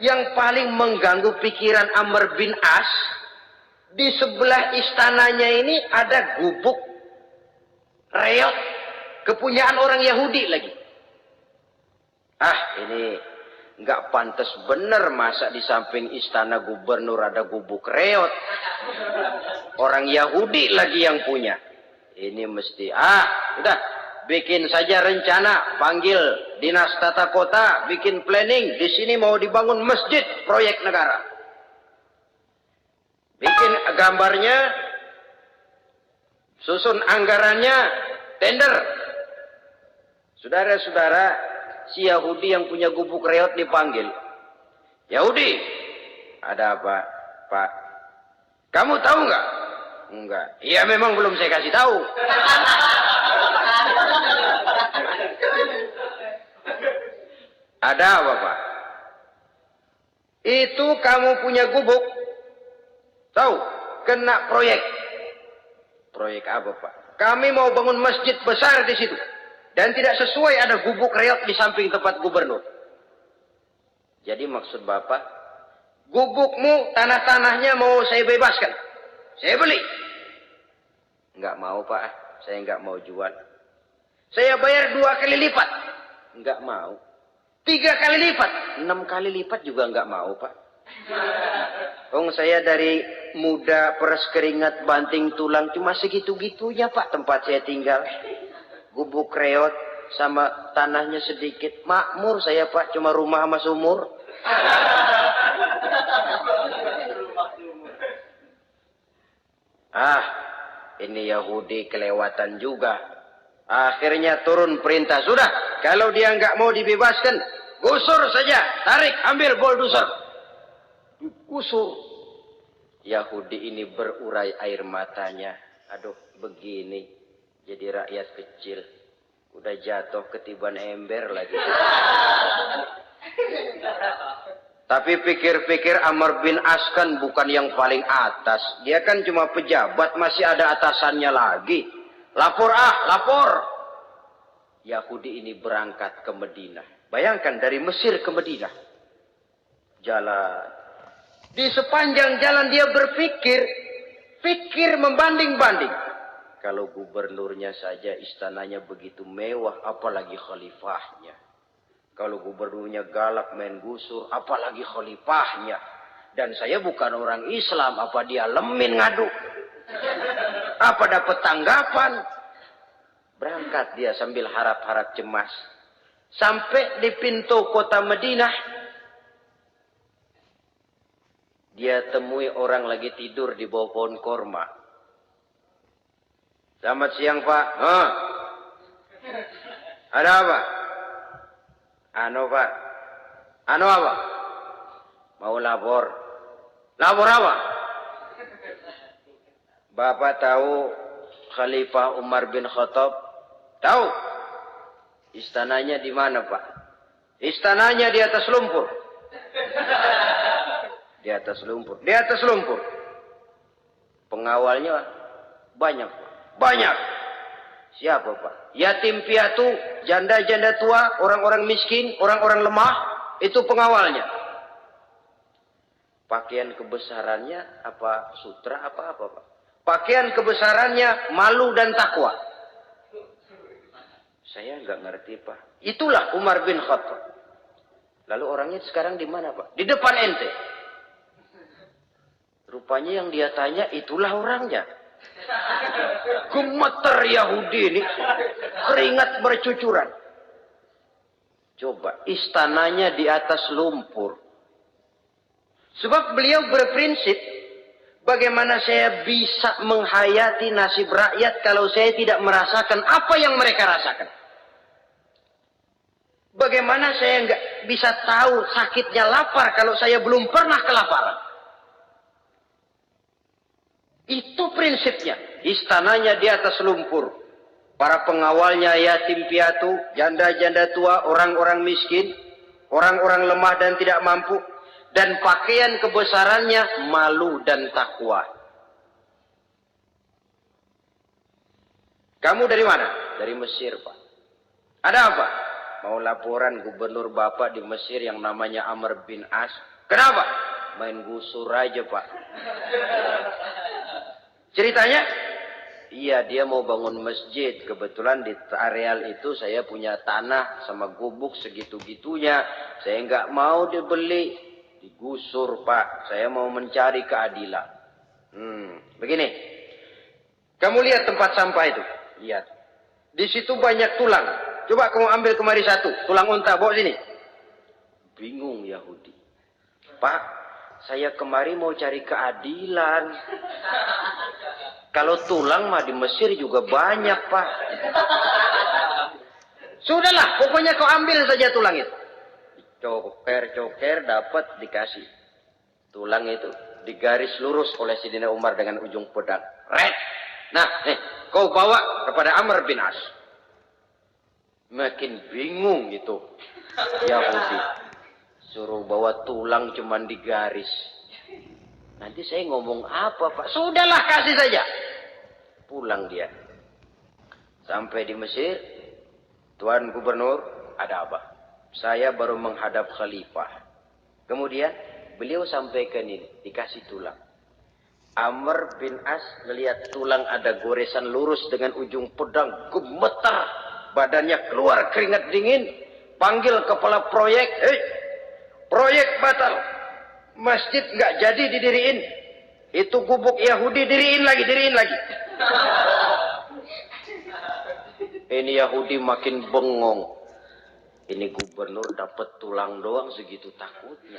S1: yang paling mengganggu pikiran Amr bin As, di sebelah istananya ini ada gubuk reot, kepunyaan orang Yahudi lagi. Ah, ini nggak pantas bener masa di samping istana gubernur ada gubuk reot. Orang Yahudi lagi yang punya. Ini mesti, udah, bikin saja rencana, panggil dinas tata kota, bikin planning, di sini mau dibangun masjid, proyek negara. Bikin gambarnya, susun anggarannya, tender. Saudara-saudara, si Yahudi yang punya gubuk reot dipanggil. Yahudi, ada apa, Pak? Kamu tahu nggak? Enggak. Iya, memang belum saya kasih tahu. Ada apa, Pak? Itu kamu punya gubuk. Tahu? Kena proyek. Proyek apa, Pak? Kami mau bangun masjid besar di situ. Dan tidak sesuai ada gubuk reot di samping tempat gubernur. Jadi maksud Bapak, gubukmu, tanah-tanahnya mau saya bebaskan. Saya beli. Enggak mau, Pak. Saya nggak mau jual. Saya bayar 2 kali lipat. Nggak mau. 3 kali lipat. 6 kali lipat juga nggak mau, Pak. Saya dari muda peres keringat banting tulang cuma segitu-gitunya, Pak, tempat saya tinggal. Gubuk reot sama tanahnya sedikit. Makmur saya, Pak, cuma rumah sama sumur. Ini Yahudi kelewatan juga. Akhirnya turun perintah. Sudah, kalau dia nggak mau dibebaskan, gusur saja. Tarik, ambil bulldozer. Gusur. Yahudi ini berurai air matanya. Aduh, begini. Jadi rakyat kecil. Udah jatuh ketiban ember lagi. Tapi pikir-pikir Amr bin As kan bukan yang paling atas. Dia kan cuma pejabat, masih ada atasannya lagi. Lapor lapor. Yahudi ini berangkat ke Madinah. Bayangkan dari Mesir ke Madinah. Jalan. Di sepanjang jalan dia berpikir. Pikir membanding-banding. Kalau gubernurnya saja istananya begitu mewah, apalagi khalifahnya. Kalau gubernurnya galak main gusur, apalagi khalifahnya. Dan saya bukan orang Islam, apa dia lemin ngadu? Apa dapat tanggapan? Berangkat dia sambil harap-harap cemas. Sampai di pintu kota Madinah, dia temui orang lagi tidur di bawah pohon korma. Selamat siang, Pak. Ada apa? Pak. Apa? Mau lapor. Lapor apa? Bapak tahu Khalifah Umar bin Khattab? Tahu? Istananya di mana, Pak? Istananya di atas lumpur. Di atas lumpur. Di atas lumpur. Pengawalnya banyak, Pak. Banyak. Siapa, Pak? Yatim piatu, janda-janda tua, orang-orang miskin, orang-orang lemah, itu pengawalnya. Pakaian kebesarannya apa sutra apa, Pak? Pakaian kebesarannya malu dan takwa. Saya nggak ngerti, Pak. Itulah Umar bin Khattab. Lalu orangnya sekarang di mana, Pak? Di depan ente. Rupanya yang dia tanya itulah orangnya. Gemeter Yahudi ini, keringat bercucuran. Coba, istananya di atas lumpur. Sebab beliau berprinsip, bagaimana saya bisa menghayati nasib rakyat kalau saya tidak merasakan apa yang mereka rasakan. Bagaimana saya nggak bisa tahu sakitnya lapar kalau saya belum pernah kelaparan. Itu prinsipnya. Istananya di atas lumpur. Para pengawalnya yatim piatu, janda-janda tua, orang-orang miskin, orang-orang lemah dan tidak mampu. Dan pakaian kebesarannya malu dan takwa. Kamu dari mana? Dari Mesir, Pak. Ada apa? Mau laporan gubernur Bapak di Mesir yang namanya Amr bin As. Kenapa? Main gusur aja, Pak. Ceritanya, iya dia mau bangun masjid. Kebetulan di areal itu saya punya tanah sama gubuk segitu-gitunya. Saya nggak mau dibeli, digusur, Pak. Saya mau mencari keadilan. Begini, kamu lihat tempat sampah itu. Lihat, di situ banyak tulang. Coba kamu ambil kemari satu, tulang unta, bawa sini. Bingung Yahudi. Pak, saya kemari mau cari keadilan. Kalau tulang mah di Mesir juga banyak, Pak. Sudahlah, pokoknya kau ambil saja tulang itu. Coker, dapat dikasih. Tulang itu digaris lurus oleh Sidina Umar dengan ujung pedang. Red. Nah, kau bawa kepada Amr bin As. Makin bingung itu Yahudi. Suruh bawa tulang cuman digaris. Nanti saya ngomong apa, Pak? Sudahlah, kasih saja. Pulang dia. Sampai di Mesir, Tuan Gubernur, ada apa? Saya baru menghadap khalifah. Kemudian, beliau sampaikan ini, dikasih tulang. Amr bin As melihat tulang ada goresan lurus dengan ujung pedang, gemetar, badannya keluar keringat dingin, panggil kepala proyek, proyek batal, masjid nggak jadi didiriin, itu gubuk Yahudi diriin lagi. Ini Yahudi makin bengong. Ini gubernur dapat tulang doang segitu takutnya.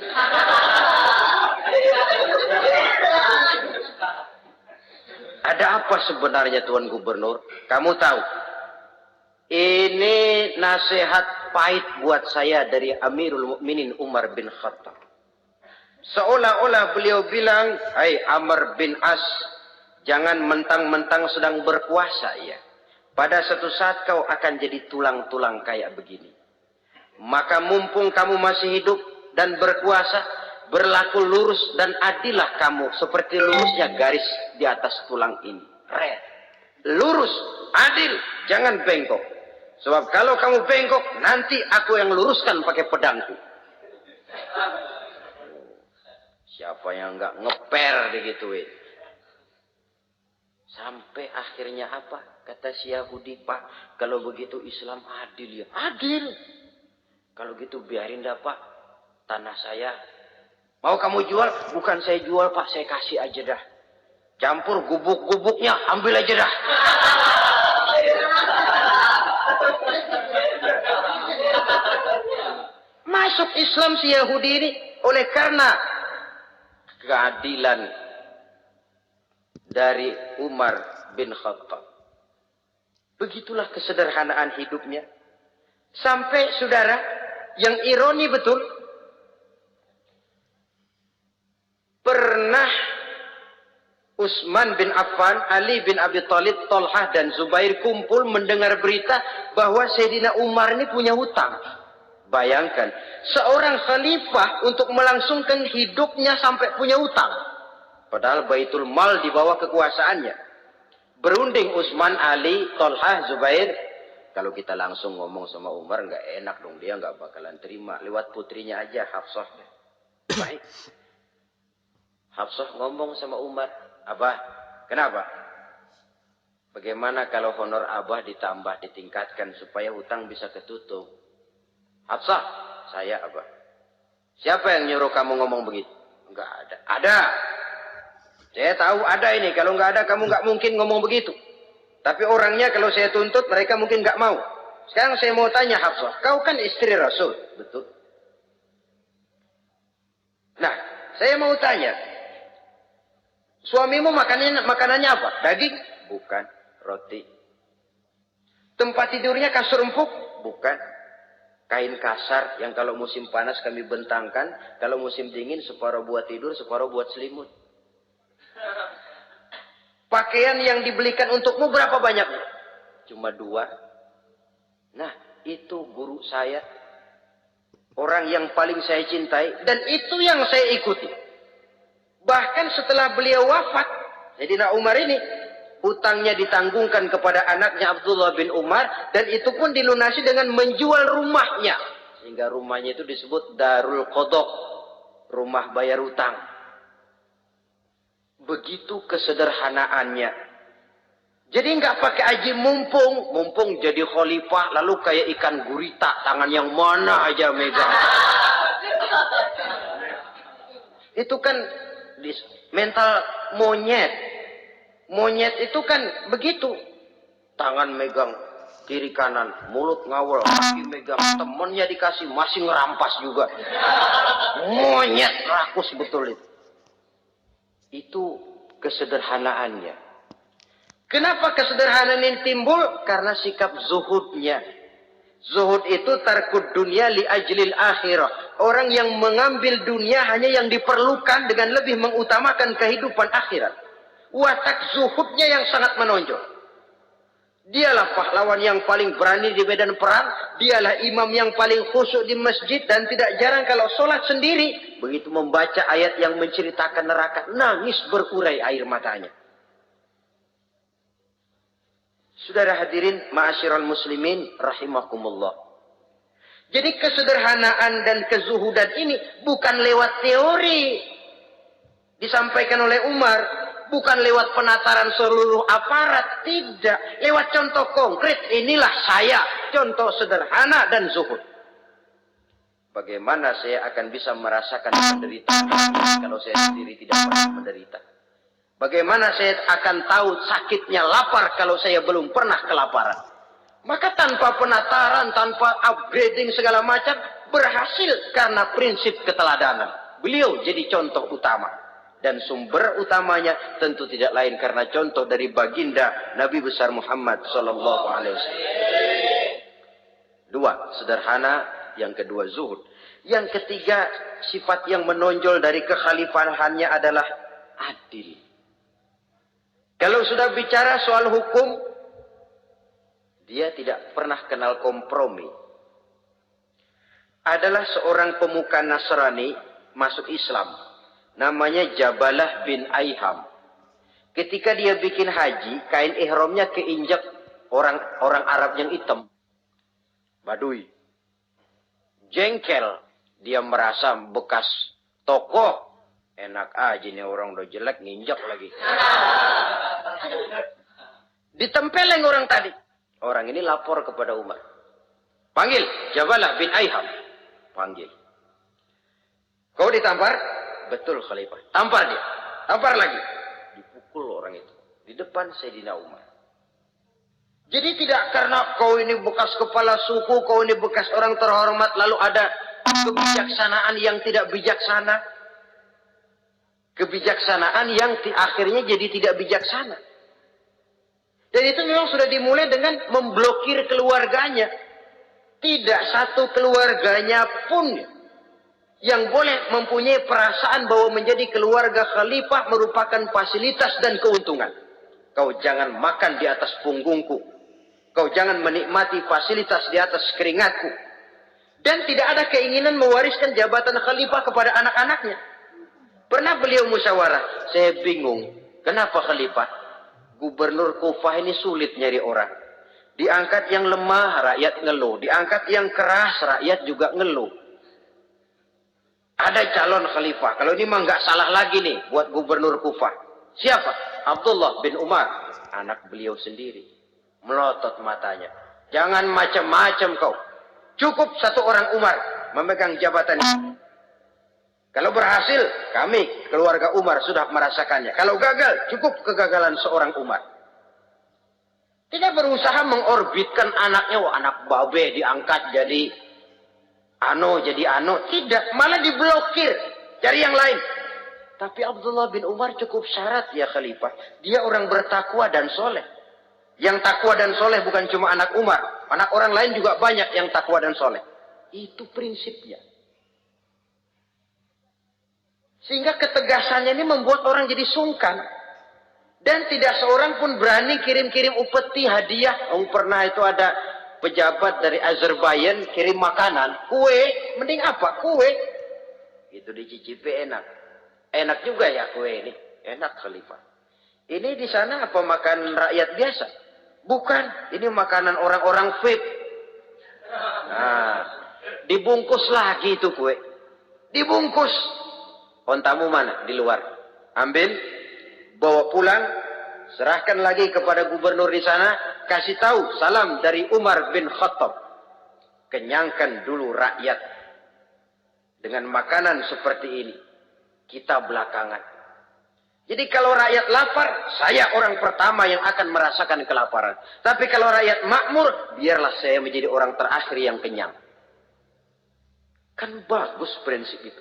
S1: Ada apa sebenarnya Tuan Gubernur? Kamu tahu, ini nasihat pahit buat saya dari Amirul Mukminin Umar bin Khattab. Seolah-olah beliau bilang, hai Amr bin As, jangan mentang-mentang sedang berkuasa ya. Pada suatu saat kau akan jadi tulang-tulang kayak begini. Maka mumpung kamu masih hidup dan berkuasa, berlaku lurus dan adillah kamu seperti lurusnya garis di atas tulang ini. Red. Lurus, adil, jangan bengkok. Sebab kalau kamu bengkok, nanti aku yang luruskan pakai pedangku. Siapa yang enggak ngeper digituin? Sampai akhirnya apa? Kata si Yahudi, Pak, kalau begitu Islam adil ya. Adil. Kalau gitu biarin dah Pak, tanah saya. Mau kamu jual? Bukan saya jual Pak, saya kasih aja dah. Campur gubuk-gubuknya, ambil aja dah. Masuk Islam si Yahudi ini oleh karena keadilan dari Umar bin Khattab. Begitulah kesederhanaan hidupnya. Sampai saudara, yang ironi betul, pernah Utsman bin Affan, Ali bin Abi Thalib, Thalhah dan Zubair kumpul mendengar berita bahwa Sayyidina Umar ini punya hutang. Bayangkan, seorang khalifah untuk melangsungkan hidupnya sampai punya hutang. Padahal Baitul Mal di bawah kekuasaannya. Berunding Utsman, Ali, Thalhah, Zubair. Kalau kita langsung ngomong sama Umar nggak enak dong, dia nggak bakalan terima. Lewat putrinya aja, Hafsah. Baik. Hafsah ngomong sama Umar, Abah, kenapa? Bagaimana kalau honor Abah ditambah, ditingkatkan supaya hutang bisa ketutup? Hafsah, saya Abah. Siapa yang nyuruh kamu ngomong begitu? Enggak ada. Ada. Saya tahu ada ini. Kalau nggak ada, kamu nggak mungkin ngomong begitu. Tapi orangnya kalau saya tuntut, mereka mungkin nggak mau. Sekarang saya mau tanya Hafsah, kau kan istri Rasul, betul? Nah, saya mau tanya, suamimu makanannya apa? Daging? Bukan. Roti. Tempat tidurnya kasur empuk? Bukan. Kain kasar yang kalau musim panas kami bentangkan, kalau musim dingin separuh buat tidur, separuh buat selimut. Pakaian yang dibelikan untukmu berapa banyaknya? Cuma 2. Nah, itu guru saya. Orang yang paling saya cintai. Dan itu yang saya ikuti. Bahkan setelah beliau wafat, Sayyidina Umar ini, hutangnya ditanggungkan kepada anaknya Abdullah bin Umar. Dan itu pun dilunasi dengan menjual rumahnya. Sehingga rumahnya itu disebut Darul Qadha. Rumah bayar hutang. Begitu kesederhanaannya. Jadi nggak pakai aji mumpung jadi khalifah lalu kayak ikan gurita, tangan yang mana aja megang. Itu kan mental monyet. Monyet itu kan begitu. Tangan megang kiri kanan, mulut ngawal, kaki megang, temennya dikasih masih ngerampas juga. Monyet rakus betul itu. Itu kesederhanaannya. Kenapa kesederhanaan ini timbul? Karena sikap zuhudnya. Zuhud itu tarkud dunia li ajlil akhirah. Orang yang mengambil dunia hanya yang diperlukan dengan lebih mengutamakan kehidupan akhirat. Watak zuhudnya yang sangat menonjol. Dialah pahlawan yang paling berani di medan perang. Dialah imam yang paling khusyuk di masjid. Dan tidak jarang kalau sholat sendiri, begitu membaca ayat yang menceritakan neraka, nangis berurai air matanya. Saudara hadirin, ma'asyiral muslimin, rahimakumullah. Jadi kesederhanaan dan kezuhudan ini bukan lewat teori. Disampaikan oleh Umar. bukan lewat penataran seluruh aparat, tidak. Lewat contoh konkret, inilah saya, contoh sederhana dan zuhud. Bagaimana saya akan bisa merasakan penderitaan kalau saya sendiri tidak pernah menderita? Bagaimana saya akan tahu sakitnya lapar kalau saya belum pernah kelaparan? Maka tanpa penataran, tanpa upgrading segala macam, berhasil karena prinsip keteladanan. Beliau jadi contoh utama. Dan sumber utamanya tentu tidak lain karena contoh dari baginda Nabi besar Muhammad sallallahu alaihi wasallam. Dua, sederhana, yang kedua zuhud. Yang ketiga, sifat yang menonjol dari kekhalifahannya adalah adil. Kalau sudah bicara soal hukum, dia tidak pernah kenal kompromi. Adalah seorang pemuka Nasrani masuk Islam. Namanya Jabalah bin Aiham. Ketika dia bikin haji, kain ihramnya keinjak orang Arab yang hitam. Badui. Jengkel. Dia merasa bekas tokoh. Enak aja nih orang udah jelek nginjak lagi. Ditempeleng orang tadi. Orang ini lapor kepada Umar. Panggil Jabalah bin Aiham. Panggil. Kau ditampar? Betul Khalifah. Tampar dia. Tampar lagi. Dipukul orang itu. Di depan Sayyidina Umar. Jadi tidak karena kau ini bekas kepala suku, kau ini bekas orang terhormat, lalu ada kebijaksanaan yang tidak bijaksana. Kebijaksanaan yang akhirnya jadi tidak bijaksana. Dan itu memang sudah dimulai dengan memblokir keluarganya. Tidak satu keluarganya pun yang boleh mempunyai perasaan bahwa menjadi keluarga khalifah merupakan fasilitas dan keuntungan. Kau jangan makan di atas punggungku. Kau jangan menikmati fasilitas di atas keringatku. Dan tidak ada keinginan mewariskan jabatan khalifah kepada anak-anaknya. Pernah beliau musyawarah. Saya bingung. Kenapa khalifah? Gubernur Kufah ini sulit nyari orang. Diangkat yang lemah, rakyat ngeluh. Diangkat yang keras, rakyat juga ngeluh. Ada calon khalifah. Kalau ini mah nggak salah lagi nih buat gubernur Kufah. Siapa? Abdullah bin Umar. Anak beliau sendiri. Melotot matanya. Jangan macam-macam kau. Cukup satu orang Umar memegang jabatan ini. Kalau berhasil, kami keluarga Umar sudah merasakannya. Kalau gagal, cukup kegagalan seorang Umar. Tidak berusaha mengorbitkan anaknya. Wah, anak babe diangkat jadi tidak, malah diblokir, cari yang lain. Tapi Abdullah bin Umar cukup syarat ya khalifah. Dia orang bertakwa dan soleh. Yang takwa dan soleh bukan cuma anak Umar, anak orang lain juga banyak yang takwa dan soleh. Itu prinsipnya. Sehingga ketegasannya ini membuat orang jadi sungkan. Dan tidak seorang pun berani kirim-kirim upeti hadiah. Pernah itu ada pejabat dari Azerbaijan kirim makanan, kue, mending apa? Kue. Itu dicicipi enak. Enak juga ya kue ini. Enak khalifah. Ini di sana apa makan rakyat biasa? Bukan. Ini makanan orang-orang VIP. Nah, dibungkus lagi itu kue. Dibungkus. Ontamu mana? Di luar. Ambil, bawa pulang, serahkan lagi kepada gubernur di sana. Kasih tahu salam dari Umar bin Khattab. Kenyangkan dulu rakyat dengan makanan seperti ini. Kita belakangan. Jadi kalau rakyat lapar, saya orang pertama yang akan merasakan kelaparan. Tapi kalau rakyat makmur, biarlah saya menjadi orang terakhir yang kenyang. Kan bagus prinsip itu.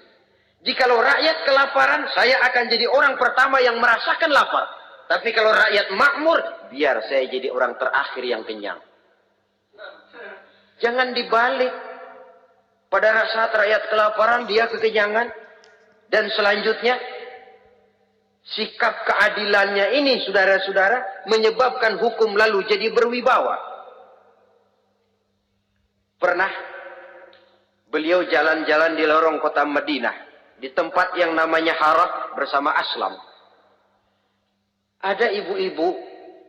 S1: Jikalau rakyat kelaparan, saya akan jadi orang pertama yang merasakan lapar. Tapi kalau rakyat makmur, biar saya jadi orang terakhir yang kenyang. Jangan dibalik. Pada saat rakyat kelaparan, dia kekenyangan. Dan selanjutnya, sikap keadilannya ini, saudara-saudara, menyebabkan hukum lalu jadi berwibawa. Pernah, beliau jalan-jalan di lorong kota Madinah. Di tempat yang namanya Harah bersama Aslam. Ada ibu-ibu,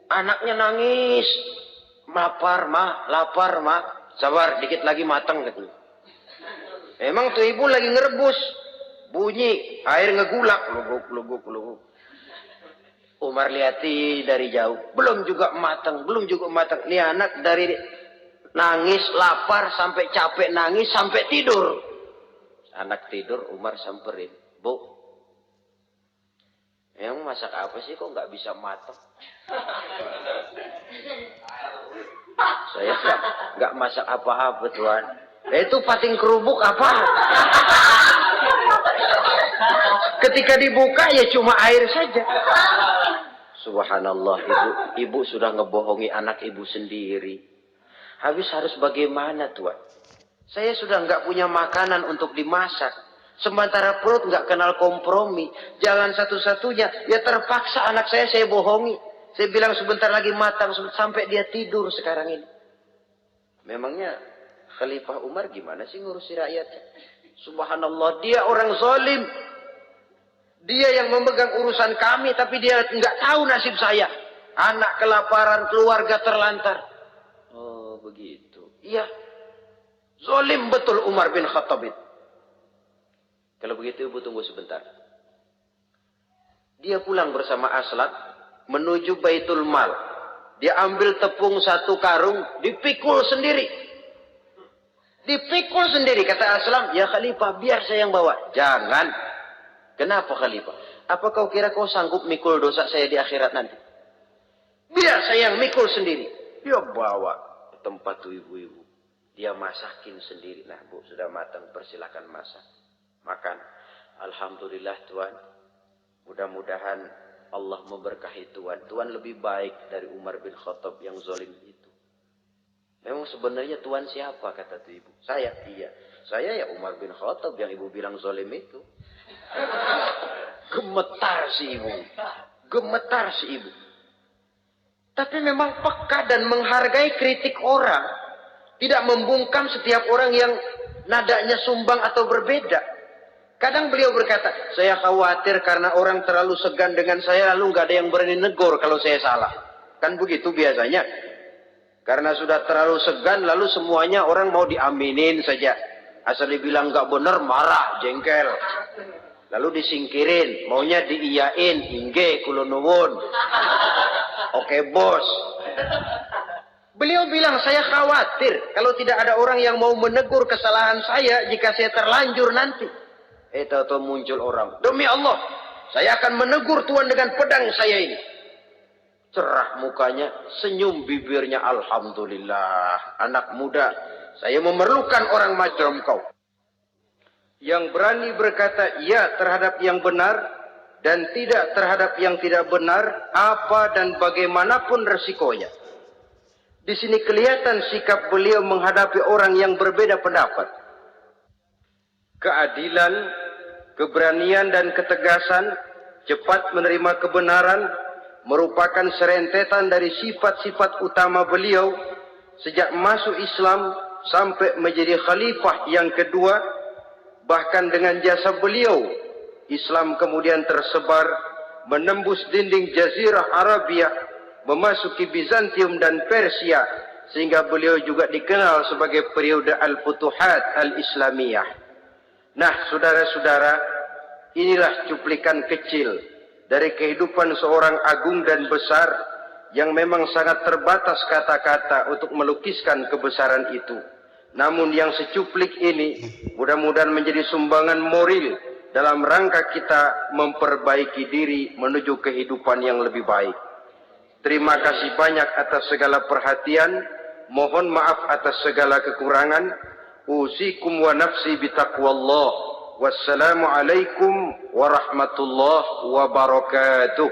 S1: anaknya nangis. Lapar, ma, lapar, ma. Sabar, dikit lagi matang gitu. Emang tuh ibu lagi ngerebus. Bunyi, air ngegulak. Luguk. Umar lihati dari jauh, belum juga matang. Ini anak dari nangis, lapar, sampai capek nangis, sampai tidur. Anak tidur, Umar samperin. Bu, yang masak apa sih kok nggak bisa matang? Saya nggak masak apa-apa, Tuan. Itu pating kerupuk apa? Ketika dibuka ya cuma air saja. Subhanallah, ibu sudah ngebohongi anak ibu sendiri. Habis harus bagaimana, Tuan? Saya sudah nggak punya makanan untuk dimasak. Sementara perut nggak kenal kompromi. Jalan satu-satunya, ya terpaksa anak saya bohongi. Saya bilang sebentar lagi matang, sampai dia tidur sekarang ini. Memangnya Khalifah Umar gimana sih ngurusi rakyatnya? Subhanallah, dia orang zalim. Dia yang memegang urusan kami, tapi dia nggak tahu nasib saya. Anak kelaparan, keluarga terlantar. Oh, begitu. Iya. Zalim betul Umar bin Khattab itu. Kalau begitu ibu tunggu sebentar. Dia pulang bersama Aslam menuju Baitul Mal. Dia ambil tepung 1 karung, dipikul sendiri. Dipikul sendiri, kata Aslam, ya Khalifah biar saya yang bawa. Jangan. Kenapa Khalifah? Apa kau kira kau sanggup mikul dosa saya di akhirat nanti? Biar saya yang mikul sendiri. Dia bawa ke tempat tuh ibu-ibu. Dia masakin sendiri. Nah bu, sudah matang, persilakan masak. Makan. Alhamdulillah Tuan. Mudah-mudahan Allah memberkahi Tuan. Tuan lebih baik dari Umar bin Khattab yang zalim itu. Memang sebenarnya Tuan siapa, kata tuh ibu? Saya. Iya. Saya ya Umar bin Khattab yang ibu bilang zalim itu. Gemetar si ibu. Gemetar si ibu. Tapi memang peka dan menghargai kritik orang. Tidak membungkam setiap orang yang nadanya sumbang atau berbeda. Kadang beliau berkata, saya khawatir karena orang terlalu segan dengan saya, lalu nggak ada yang berani negur kalau saya salah. Kan begitu biasanya. Karena sudah terlalu segan, lalu semuanya orang mau diaminin saja. Asal dibilang nggak benar, marah, jengkel. Lalu disingkirin, maunya diiyain, ingge, kulonuwun. Oke bos. Beliau bilang, saya khawatir kalau tidak ada orang yang mau menegur kesalahan saya jika saya terlanjur nanti. Tahu-tahu muncul orang. Demi Allah, saya akan menegur Tuan dengan pedang saya ini. Cerah mukanya, senyum bibirnya. Alhamdulillah, anak muda, saya memerlukan orang macam kau. Yang berani berkata ya terhadap yang benar dan tidak terhadap yang tidak benar, apa dan bagaimanapun resikonya. Di sini kelihatan sikap beliau menghadapi orang yang berbeda pendapat. Keadilan, keberanian dan ketegasan, cepat menerima kebenaran, merupakan serentetan dari sifat-sifat utama beliau sejak masuk Islam sampai menjadi khalifah yang kedua. Bahkan dengan jasa beliau, Islam kemudian tersebar, menembus dinding Jazirah Arabia, memasuki Bizantium dan Persia, sehingga beliau juga dikenal sebagai periode Al-Futuhat Al-Islamiyah. Nah, saudara-saudara, inilah cuplikan kecil dari kehidupan seorang agung dan besar yang memang sangat terbatas kata-kata untuk melukiskan kebesaran itu. Namun yang secuplik ini mudah-mudahan menjadi sumbangan moral dalam rangka kita memperbaiki diri menuju kehidupan yang lebih baik. Terima kasih banyak atas segala perhatian. Mohon maaf atas segala kekurangan. Usikum wa nafsi bitaqwallah. Wassalamualaikum warahmatullahi wabarakatuh.